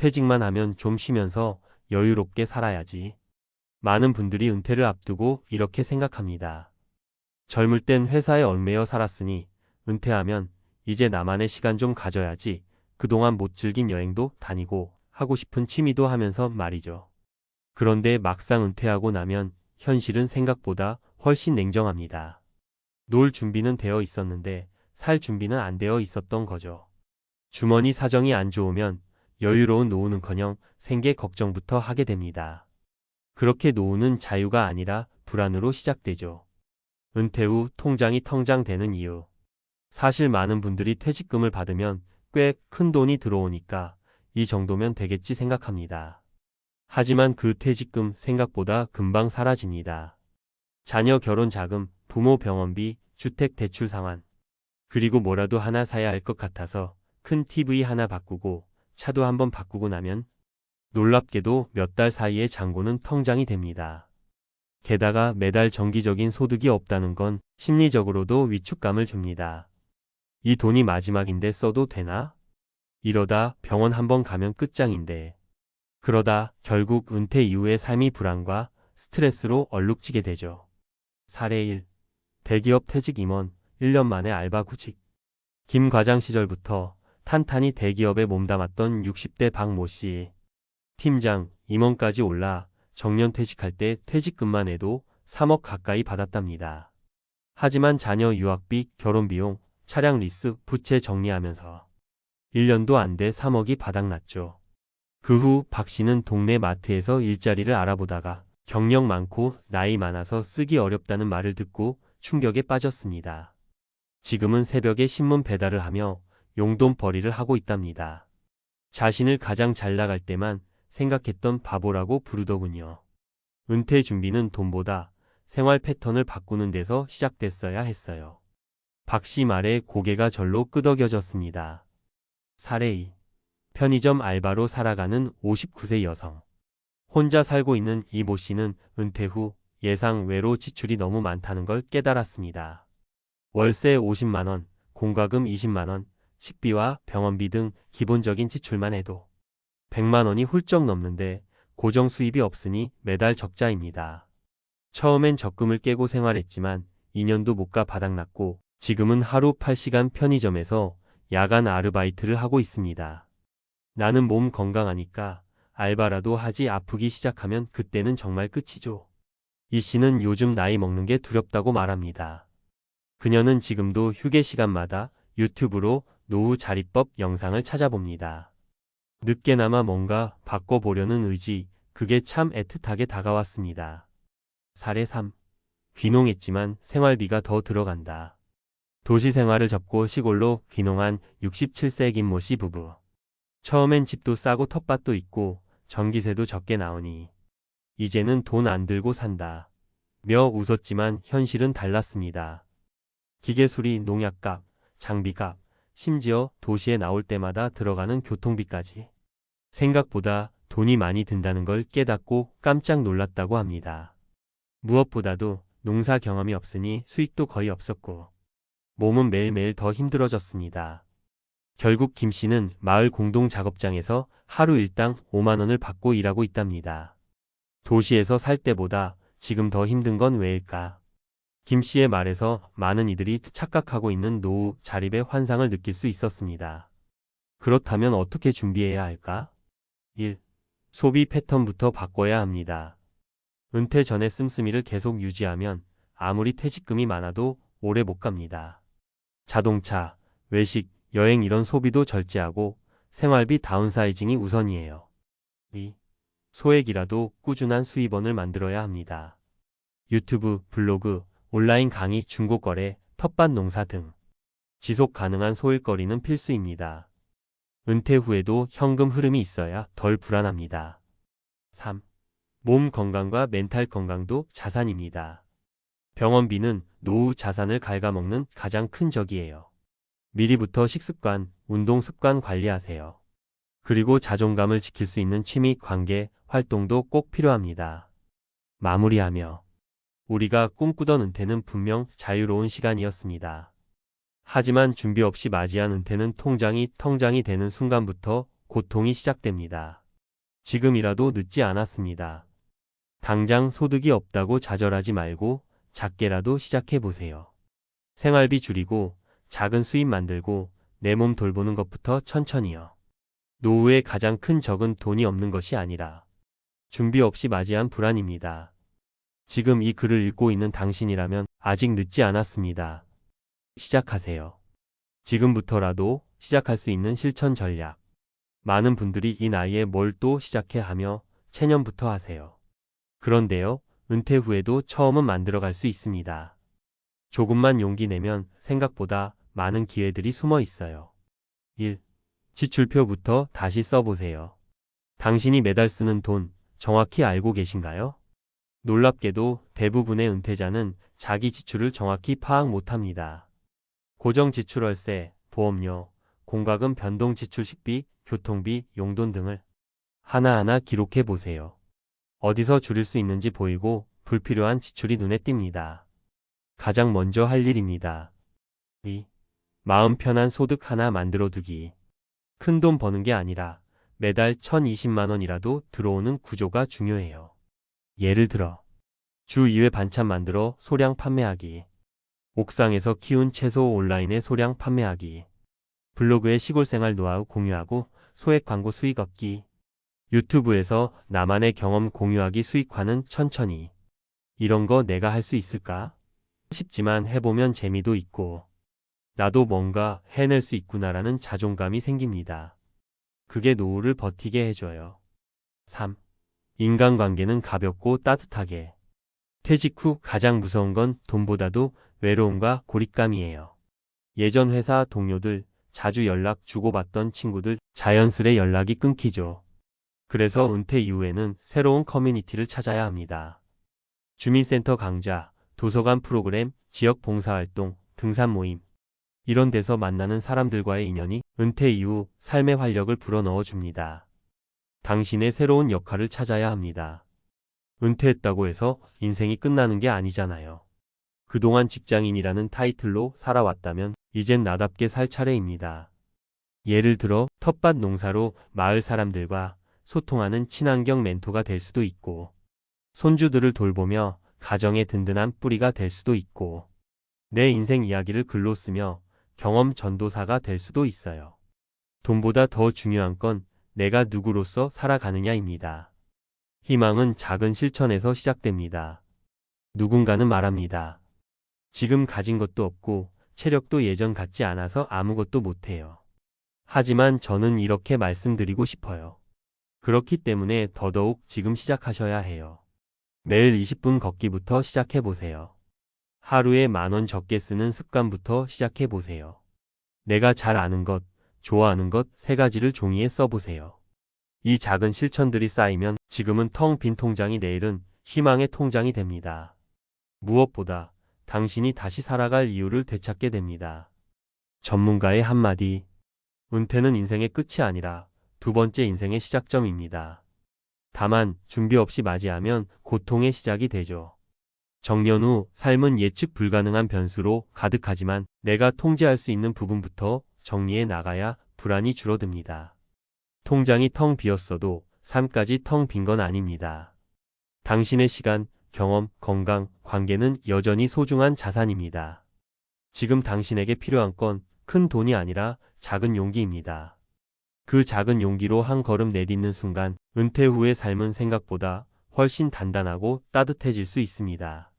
퇴직만 하면 좀 쉬면서 여유롭게 살아야지. 많은 분들이 은퇴를 앞두고 이렇게 생각합니다. 젊을 땐 회사에 얽매여 살았으니 은퇴하면 이제 나만의 시간 좀 가져야지. 그동안 못 즐긴 여행도 다니고 하고 싶은 취미도 하면서 말이죠. 그런데 막상 은퇴하고 나면 현실은 생각보다 훨씬 냉정합니다. 놀 준비는 되어 있었는데 살 준비는 안 되어 있었던 거죠. 주머니 사정이 안 좋으면 여유로운 노후는커녕 생계 걱정부터 하게 됩니다. 그렇게 노후는 자유가 아니라 불안으로 시작되죠. 은퇴 후 통장이 텅장되는 이유. 사실 많은 분들이 퇴직금을 받으면 꽤 큰 돈이 들어오니까 이 정도면 되겠지 생각합니다. 하지만 그 퇴직금 생각보다 금방 사라집니다. 자녀 결혼 자금, 부모 병원비, 주택 대출 상환. 그리고 뭐라도 하나 사야 할 것 같아서 큰 TV 하나 바꾸고 차도 한번 바꾸고 나면 놀랍게도 몇 달 사이에 잔고는 텅장이 됩니다. 게다가 매달 정기적인 소득이 없다는 건 심리적으로도 위축감을 줍니다. 이 돈이 마지막인데 써도 되나? 이러다 병원 한번 가면 끝장인데. 그러다 결국 은퇴 이후의 삶이 불안과 스트레스로 얼룩지게 되죠. 사례 1. 대기업 퇴직 임원, 1년 만에 알바 구직. 김 과장 시절부터 탄탄히 대기업에 몸담았던 60대 박모 씨. 팀장, 임원까지 올라 정년 퇴직할 때 퇴직금만 해도 3억 가까이 받았답니다. 하지만 자녀 유학비, 결혼비용, 차량 리스, 부채 정리하면서 1년도 안 돼 3억이 바닥났죠. 그 후 박 씨는 동네 마트에서 일자리를 알아보다가 경력 많고 나이 많아서 쓰기 어렵다는 말을 듣고 충격에 빠졌습니다. 지금은 새벽에 신문 배달을 하며 용돈벌이를 하고 있답니다. 자신을 가장 잘 나갈 때만 생각했던 바보라고 부르더군요. 은퇴 준비는 돈보다 생활 패턴을 바꾸는 데서 시작됐어야 했어요. 박 씨 말에 고개가 절로 끄덕여졌습니다. 사례 2. 편의점 알바로 살아가는 59세 여성. 혼자 살고 있는 이 모 씨는 은퇴 후 예상 외로 지출이 너무 많다는 걸 깨달았습니다. 월세 50만원, 공과금 20만원, 식비와 병원비 등 기본적인 지출만 해도 100만원이 훌쩍 넘는데 고정 수입이 없으니 매달 적자입니다. 처음엔 적금을 깨고 생활했지만 2년도 못 가 바닥났고 지금은 하루 8시간 편의점에서 야간 아르바이트를 하고 있습니다. 나는 몸 건강하니까 알바라도 하지 아프기 시작하면 그때는 정말 끝이죠. 이 씨는 요즘 나이 먹는 게 두렵다고 말합니다. 그녀는 지금도 휴게 시간마다 유튜브로 노후 자립법 영상을 찾아봅니다. 늦게나마 뭔가 바꿔보려는 의지, 그게 참 애틋하게 다가왔습니다. 사례 3. 귀농했지만 생활비가 더 들어간다. 도시 생활을 접고 시골로 귀농한 67세 김모 씨 부부. 처음엔 집도 싸고 텃밭도 있고 전기세도 적게 나오니 이제는 돈 안 들고 산다 며 웃었지만 현실은 달랐습니다. 기계수리, 농약값, 장비값, 심지어 도시에 나올 때마다 들어가는 교통비까지 생각보다 돈이 많이 든다는 걸 깨닫고 깜짝 놀랐다고 합니다. 무엇보다도 농사 경험이 없으니 수익도 거의 없었고 몸은 매일매일 더 힘들어졌습니다. 결국 김 씨는 마을 공동 작업장에서 하루 일당 5만 원을 받고 일하고 있답니다. 도시에서 살 때보다 지금 더 힘든 건 왜일까? 김 씨의 말에서 많은 이들이 착각하고 있는 노후 자립의 환상을 느낄 수 있었습니다. 그렇다면 어떻게 준비해야 할까? 1. 소비 패턴부터 바꿔야 합니다. 은퇴 전에 씀씀이를 계속 유지하면 아무리 퇴직금이 많아도 오래 못 갑니다. 자동차, 외식, 여행 이런 소비도 절제하고 생활비 다운사이징이 우선이에요. 2. 소액이라도 꾸준한 수입원을 만들어야 합니다. 유튜브, 블로그, 온라인 강의, 중고거래, 텃밭 농사 등 지속 가능한 소일거리는 필수입니다. 은퇴 후에도 현금 흐름이 있어야 덜 불안합니다. 3. 몸 건강과 멘탈 건강도 자산입니다. 병원비는 노후 자산을 갉아먹는 가장 큰 적이에요. 미리부터 식습관, 운동 습관 관리하세요. 그리고 자존감을 지킬 수 있는 취미, 관계, 활동도 꼭 필요합니다. 마무리하며 우리가 꿈꾸던 은퇴는 분명 자유로운 시간이었습니다. 하지만 준비 없이 맞이한 은퇴는 통장이 텅장이 되는 순간부터 곧 고통이 시작됩니다. 지금이라도 늦지 않았습니다. 당장 소득이 없다고 좌절하지 말고 작게라도 시작해 보세요. 생활비 줄이고 작은 수입 만들고 내 몸 돌보는 것부터 천천히요. 노후의 가장 큰 적은 돈이 없는 것이 아니라 준비 없이 맞이한 불안입니다. 지금 이 글을 읽고 있는 당신이라면 아직 늦지 않았습니다. 시작하세요. 지금부터라도 시작할 수 있는 실천 전략. 많은 분들이 이 나이에 뭘 또 시작해 하며 체념부터 하세요. 그런데요, 은퇴 후에도 처음은 만들어갈 수 있습니다. 조금만 용기 내면 생각보다 많은 기회들이 숨어 있어요. 1. 지출표부터 다시 써보세요. 당신이 매달 쓰는 돈 정확히 알고 계신가요? 놀랍게도 대부분의 은퇴자는 자기 지출을 정확히 파악 못합니다. 고정 지출 월세, 보험료, 공과금 변동 지출 식비, 교통비, 용돈 등을 하나하나 기록해 보세요. 어디서 줄일 수 있는지 보이고 불필요한 지출이 눈에 띕니다. 가장 먼저 할 일입니다. 2. 마음 편한 소득 하나 만들어 두기. 큰 돈 버는 게 아니라 매달 1020만 원이라도 들어오는 구조가 중요해요. 예를 들어 주 2회 반찬 만들어 소량 판매하기. 옥상에서 키운 채소 온라인에 소량 판매하기. 블로그에 시골생활 노하우 공유하고 소액 광고 수익 얻기. 유튜브에서 나만의 경험 공유하기 수익화는 천천히. 이런 거 내가 할 수 있을까? 싶지만 해보면 재미도 있고 나도 뭔가 해낼 수 있구나라는 자존감이 생깁니다. 그게 노후를 버티게 해줘요. 3. 인간관계는 가볍고 따뜻하게. 퇴직 후 가장 무서운 건 돈보다도 외로움과 고립감이에요. 예전 회사 동료들, 자주 연락 주고받던 친구들 자연스레 연락이 끊기죠. 그래서 은퇴 이후에는 새로운 커뮤니티를 찾아야 합니다. 주민센터 강좌, 도서관 프로그램, 지역 봉사활동, 등산 모임. 이런 데서 만나는 사람들과의 인연이 은퇴 이후 삶의 활력을 불어넣어 줍니다. 당신의 새로운 역할을 찾아야 합니다. 은퇴했다고 해서 인생이 끝나는 게 아니잖아요. 그동안 직장인이라는 타이틀로 살아왔다면 이젠 나답게 살 차례입니다. 예를 들어 텃밭 농사로 마을 사람들과 소통하는 친환경 멘토가 될 수도 있고 손주들을 돌보며 가정의 든든한 뿌리가 될 수도 있고 내 인생 이야기를 글로 쓰며 경험 전도사가 될 수도 있어요. 돈보다 더 중요한 건 내가 누구로서 살아가느냐입니다. 희망은 작은 실천에서 시작됩니다. 누군가는 말합니다. 지금 가진 것도 없고 체력도 예전 같지 않아서 아무것도 못해요. 하지만 저는 이렇게 말씀드리고 싶어요. 그렇기 때문에 더더욱 지금 시작하셔야 해요. 매일 20분 걷기부터 시작해보세요. 하루에 10,000원 적게 쓰는 습관부터 시작해보세요. 내가 잘 아는 것, 좋아하는 것 3가지를 종이에 써보세요. 이 작은 실천들이 쌓이면 지금은 텅 빈 통장이 내일은 희망의 통장이 됩니다. 무엇보다 당신이 다시 살아갈 이유를 되찾게 됩니다. 전문가의 한마디. 은퇴는 인생의 끝이 아니라 2번째 인생의 시작점입니다. 다만 준비 없이 맞이하면 고통의 시작이 되죠. 정년 후 삶은 예측 불가능한 변수로 가득하지만 내가 통제할 수 있는 부분부터 정리해 나가야 불안이 줄어듭니다. 통장이 텅 비었어도 삶까지 텅 빈 건 아닙니다. 당신의 시간, 경험, 건강, 관계는 여전히 소중한 자산입니다. 지금 당신에게 필요한 건 큰 돈이 아니라 작은 용기입니다. 그 작은 용기로 한 걸음 내딛는 순간 은퇴 후의 삶은 생각보다 훨씬 단단하고 따뜻해질 수 있습니다.